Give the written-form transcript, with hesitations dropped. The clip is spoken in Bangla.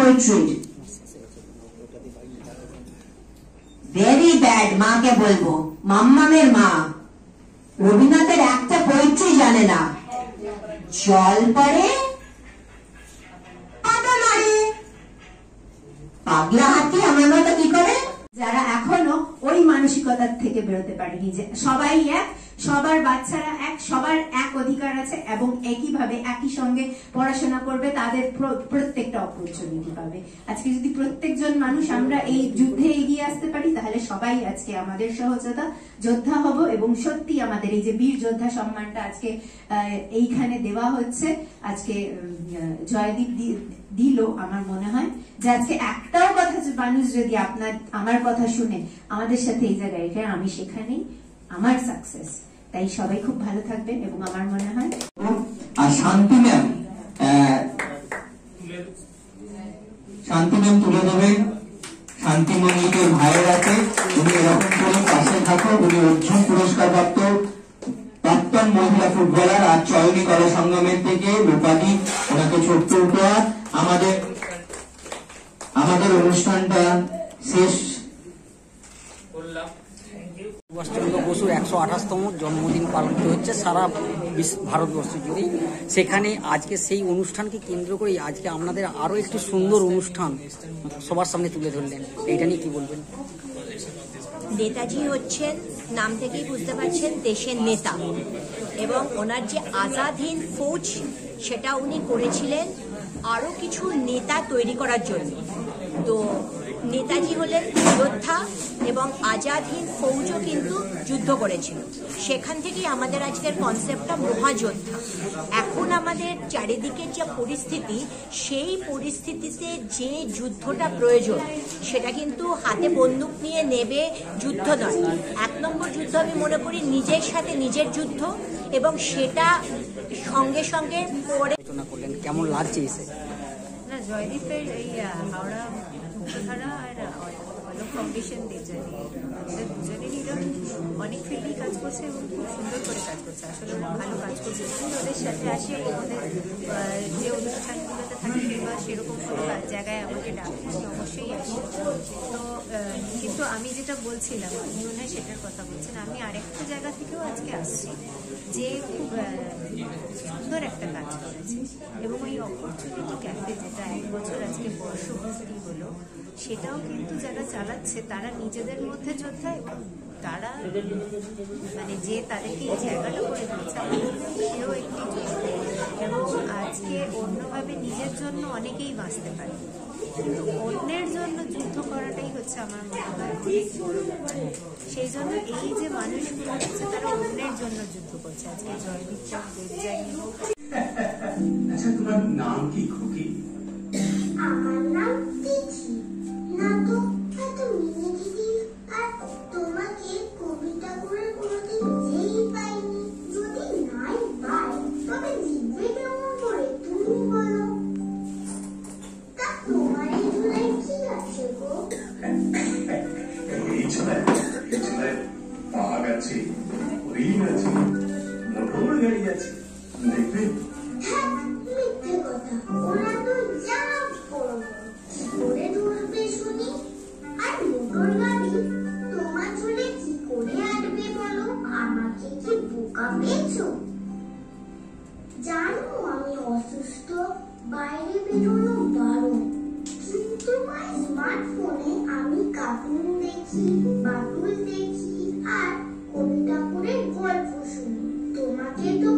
পোয়েট্রির। Very bad. মাকে বলবো, মাম্মামের মা রবীন্দ্রনাথের একটা পোয়েট্রি জানে না। জল পড়ে পাগলা হাতি, আমার মতো কি করে? যারা এখনো ওই মানসিকতার থেকে বেরোতে পারেনি যে সবাই এক, সবার বাচ্চারা এক, সবার এক অধিকার আছে এবং একইভাবে একই সঙ্গে পড়াশোনা করবে, তাদের প্রত্যেকটা অপরচুনিটি পাবে। আজকে যদি প্রত্যেকজন মানুষ আমরা এই যুদ্ধে এগিয়ে আসতে পারি, তাহলে সবাই আজকে আমাদের সহযোদ্ধা যোদ্ধা হব। এবং সত্যি আমাদের এই যে বীর যোদ্ধা সম্মানটা আজকে এইখানে দেওয়া হচ্ছে, আজকে জয়দীপ দিল, আমার মনে হয় যে আজকে একটাও কথা মানুষ যদি আমার কথা শুনে আমাদের সাথে এই জায়গায়, আমি সেখানেই আমার সাকসেস। তাই সবাই খুব ভালো থাকবেন এবং আমার মনে হয়। আর শান্তি ম্যাম তুলে দেবেন। শান্তি মল্লিকের ভাইয়ের আছে, উনি এরকম করে পাশে থাকো। উনি অর্জুন পুরস্কার প্রাপ্ত প্রাক্তন মহিলা ফুটবলার আর চয়নী কলা সংগমের থেকে রূপালী, ওনাকে ছোট্ট উপহার। আমাদের অনুষ্ঠানটা শেষ সুভাষচন্দ্র বসুর 128তম জন্মদিন পালিত হচ্ছে সারা ভারতবর্ষ জুড়েই। সেখানে আজকে সেই অনুষ্ঠানকে কেন্দ্র করে আজকে আপনাদের আরো একটি সুন্দর অনুষ্ঠান সবার সামনে তুলে ধরলেন, এইটা নিয়ে কি বলবেন? নেতাজি হচ্ছেন, নাম থেকেই বুঝতে পারছেন, দেশের নেতা, এবং ওনার যে আজাদ হিন্দ ফৌজ সেটা উনি করেছিলেন আরো কিছু নেতা তৈরি করার জন্য। তো নেতাজি হলেন যোদ্ধা এবং আজাদ হিন্দ ফৌজও কিন্তু যুদ্ধ করেছিল। সেখান থেকেই আমাদের আজকের কনসেপ্টটা মহাযোদ্ধা। এখন আমাদের চারিদিকের যে পরিস্থিতি, সেই পরিস্থিতিতে যে যুদ্ধটা প্রয়োজন সেটা কিন্তু হাতে বন্দুক নিয়ে নেবে যুদ্ধ নয়। 1 নম্বর যুদ্ধ আমি মনে করি নিজের সাথে নিজের যুদ্ধ, এবং সেটা সঙ্গে সঙ্গে পরে করলেন। কেমন লাগছে এসে? না, জয়দীপের এই হাওড়া মুক্তধারা আর অলোক ফাউন্ডেশন দুজনেরই অনেক ফিল্ডেই কাজ করছে এবং খুব সুন্দর করে কাজ করছে। আসলে ওরা ভালো কাজ করছে। ওদের সাথে আসে ওদের যে অনুষ্ঠানগুলোতে থাকে কিংবা সেরকম কোনো জায়গায় আমাকে ডাকে, আমি অবশ্যই আসি। তো কিন্তু আমি যেটা বলছিলাম, আমি মনে হয় সেটার কথা বলছেন, আমি আরেকটা জায়গা থেকেও আজকে আসছি যে খুব সুন্দর একটা কাজ করেছে। এবং ওই অপরচুনিটি ক্যাফে যেটা 1 বছর আজকে বর্ষপূর্তি হলো, সেটাও কিন্তু যারা চালাচ্ছে তারা নিজেদের মধ্যে যোদ্ধা, এবং তারা মানে যে তাদেরকে এই জায়গাটা করে দিয়েছে সেও একটি যোদ্ধা। এবং আজকে অন্যভাবে নিজের জন্য অনেকেই বাঁচতে পারে, কিন্তু অন্যের জন্য যুদ্ধ করাটাই হচ্ছে আমার মনে হয় অনেক বড় ব্যাপার। সেই জন্য এই যে মানুষগুলো হচ্ছে তারা অন্যের জন্য যুদ্ধ করছে। আজকে জয়দীপ হোক, দেবযানী হোক। আচ্ছা, তোমার নাম কি খুকি? আমার নাম তিথি। না তো এত মিনি দিদি, আর তোমাকে কবিতা করে কোনোদিন যেই পাইনি। যদি নাই পাই তবে লিখবে কেমন করে তুমি বলো? তা তোমার এই ঝুলায় কি আছে গো? এই ঝুলায় পাগ আছে, রিং আছে, মোটর গাড়ি আছে, দেখবে? মিথ্যে কথা, ওরা তো যা বড় কি করে ধরবে শুনি? আর মোটর গাড়ি তোমার ঝুলে কি করে আটবে বলো? আমাকে কি বোকা পেয়েছো? জানো আমি অসুস্থ, বাইরে বেরোনো বারণ, কিন্তু মাই স্মার্টফোনে আমি কার্টুন দেখি, বাটুল দেখি আর কবিতা করে গল্প শুনি। তোমাকে তো